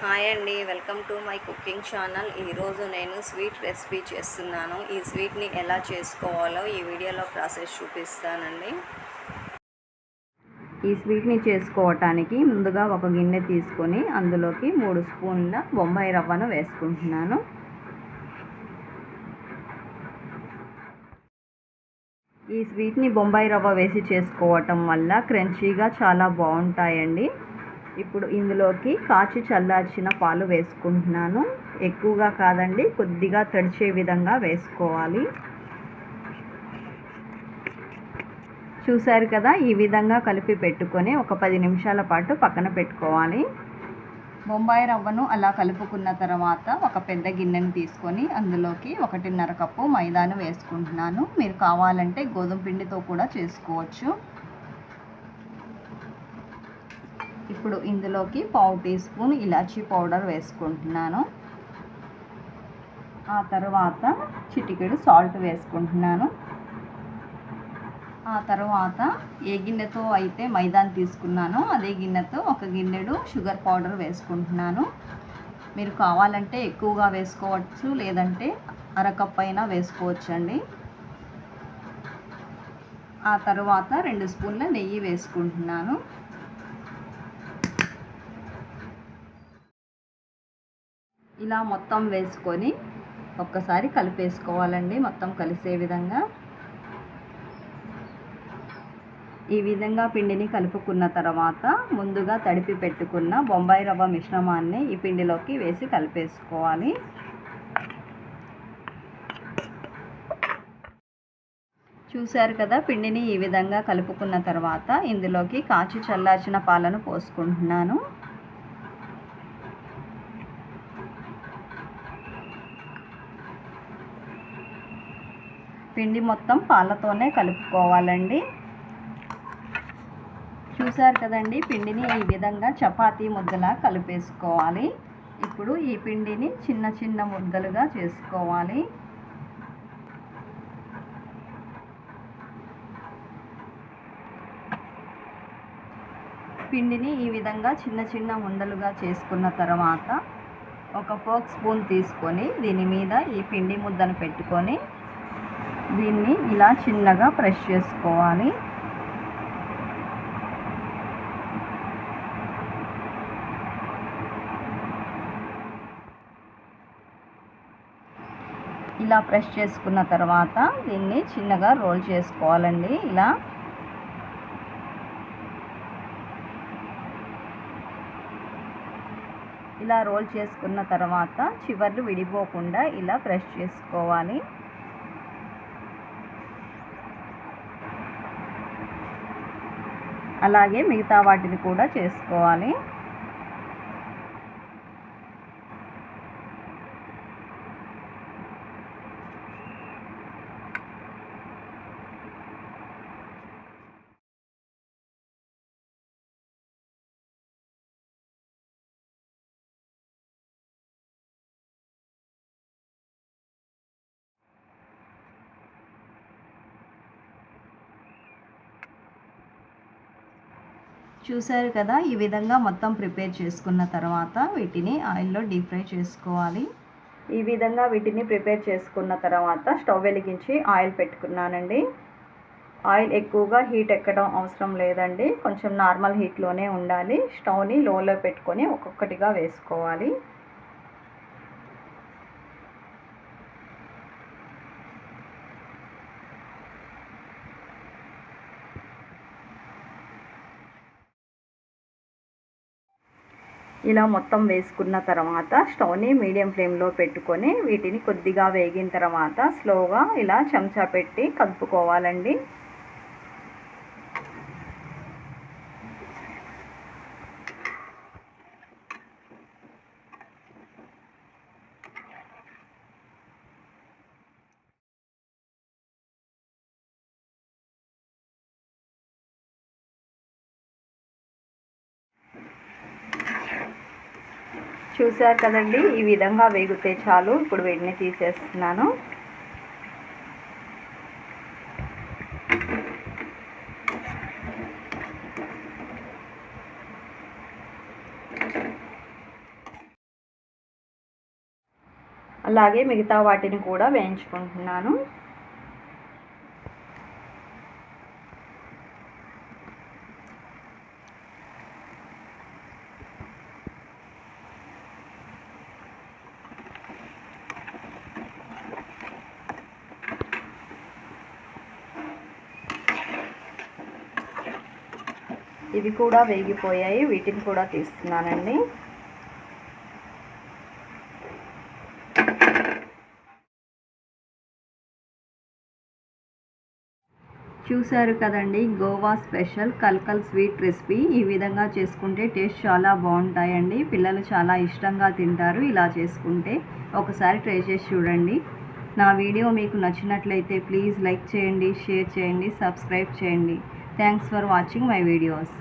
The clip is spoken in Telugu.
హాయ్ అండి, welcome to my cooking channel. ఈరోజు నేను స్వీట్ రెసిపీ చేస్తున్నాను. ఈ స్వీట్ని ఎలా చేసుకోవాలో ఈ వీడియోలో ప్రాసెస్ చూపిస్తానండి. ఈ స్వీట్ని చేసుకోవటానికి ముందుగా ఒక గిన్నె తీసుకొని అందులోకి 3 స్పూన్ల బొంబాయి రవ్వను వేసుకుంటున్నాను. ఈ స్వీట్ని బొంబాయి రవ్వ వేసి చేసుకోవటం వల్ల క్రంచీగా చాలా బాగుంటాయండి. ఇప్పుడు ఇందులోకి కాచి చల్లార్చిన పాలు వేసుకుంటున్నాను. ఎక్కువగా కాదండి, కొద్దిగా తడిచే విధంగా వేసుకోవాలి. చూసారు కదా, ఈ విధంగా కలిపి పెట్టుకొని ఒక 10 నిమిషాల పాటు పక్కన పెట్టుకోవాలి. బొంబాయి రవ్వను అలా కలుపుకున్న తర్వాత ఒక పెద్ద గిన్నెను తీసుకొని అందులోకి 1.5 కప్పు మైదాను వేసుకుంటున్నాను. మీరు కావాలంటే గోధుమ పిండితో కూడా చేసుకోవచ్చు. ఇప్పుడు ఇందులోకి 1/2 టీ స్పూన్ ఇలాచీ పౌడర్ వేసుకుంటున్నాను. ఆ తర్వాత చిటికెడు సాల్ట్ వేసుకుంటున్నాను. ఆ తర్వాత ఏ గిన్నెతో అయితే మైదాను తీసుకున్నానో అదే గిన్నెతో ఒక గిన్నెడు షుగర్ పౌడర్ వేసుకుంటున్నాను. మీరు కావాలంటే ఎక్కువగా వేసుకోవచ్చు, లేదంటే అరకప్పు అయినా వేసుకోవచ్చండి. ఆ తర్వాత 2 స్పూన్ల నెయ్యి వేసుకుంటున్నాను. ఇలా మొత్తం వేసుకొని ఒక్కసారి కలిపేసుకోవాలండి, మొత్తం కలిసే విధంగా. ఈ విధంగా పిండిని కలుపుకున్న తర్వాత ముందుగా తడిపి పెట్టుకున్న బొంబాయి రవ్వ మిశ్రమాన్ని ఈ పిండిలోకి వేసి కలిపేసుకోవాలి. చూశారు కదా, పిండిని ఈ విధంగా కలుపుకున్న తర్వాత ఇందులోకి కాచి చల్లార్చిన పాలను పోసుకుంటున్నాను. పిండి మొత్తం పాలతోనే కలుపుకోవాలండి. చూసారు కదండి, పిండిని ఈ విధంగా చపాతీ ముద్దలా కలిపేసుకోవాలి. ఇప్పుడు ఈ పిండిని చిన్న చిన్న ముద్దలుగా చేసుకోవాలి. పిండిని ఈ విధంగా చిన్న చిన్న ఉండలుగా చేసుకున్న తర్వాత ఒక ఫోర్క్ స్పూన్ తీసుకొని దీని మీద ఈ పిండి ముద్దను పెట్టుకొని దీన్ని ఇలా చిన్నగా ప్రెస్ చేసుకోవాలి. ఇలా ప్రెస్ చేసుకున్న తర్వాత దీన్ని చిన్నగా రోల్ చేసుకోవాలండి. ఇలా రోల్ చేసుకున్న తర్వాత చివర్లు విడిపోకుండా ఇలా ప్రెస్ చేసుకోవాలి. అలాగే మిగతా వాటిని కూడా చేసుకోవాలి. చూసారు కదా, ఈ విధంగా మొత్తం ప్రిపేర్ చేసుకున్న తర్వాత వీటిని ఆయిల్లో డీప్ ఫ్రై చేసుకోవాలి. ఈ విధంగా వీటిని ప్రిపేర్ చేసుకున్న తర్వాత స్టవ్ వెలిగించి ఆయిల్ పెట్టుకున్నానండి. ఆయిల్ ఎక్కువగా హీట్ ఎక్కడం అవసరం లేదండి, కొంచెం నార్మల్ హీట్లోనే ఉండాలి. స్టవ్ని లోలో పెట్టుకొని ఒక్కొక్కటిగా వేసుకోవాలి. ఇలా మొత్తం వేసుకున్న తర్వాత స్టవ్ని మీడియం ఫ్లేమ్లో పెట్టుకొని వీటిని కొద్దిగా వేగిన తర్వాత స్లోగా ఇలా చెంచా పెట్టి కలుపుకోవాలండి. చూసారు కదండి, ఈ విధంగా వేగితే చాలు. ఇప్పుడు వీటిని తీసేస్తున్నాను. అలాగే మిగతా వాటిని కూడా వేయించుకుంటున్నాను. ఇవి కూడా వేగిపోయాయి, వీటిని కూడా తీస్తున్నానండి. చూసారు కదండి, Goa special Kalkal sweet recipe. ఈ విధంగా చేసుకుంటే టేస్ట్ చాలా బాగుంటాయండి. పిల్లలు చాలా ఇష్టంగా తింటారు ఇలా చేసుకుంటే. ఒకసారి ట్రై చేసి చూడండి. నా వీడియో మీకు నచ్చినట్లయితే ప్లీజ్ లైక్ చేయండి, షేర్ చేయండి, సబ్స్క్రైబ్ చేయండి. Thanks for watching my videos.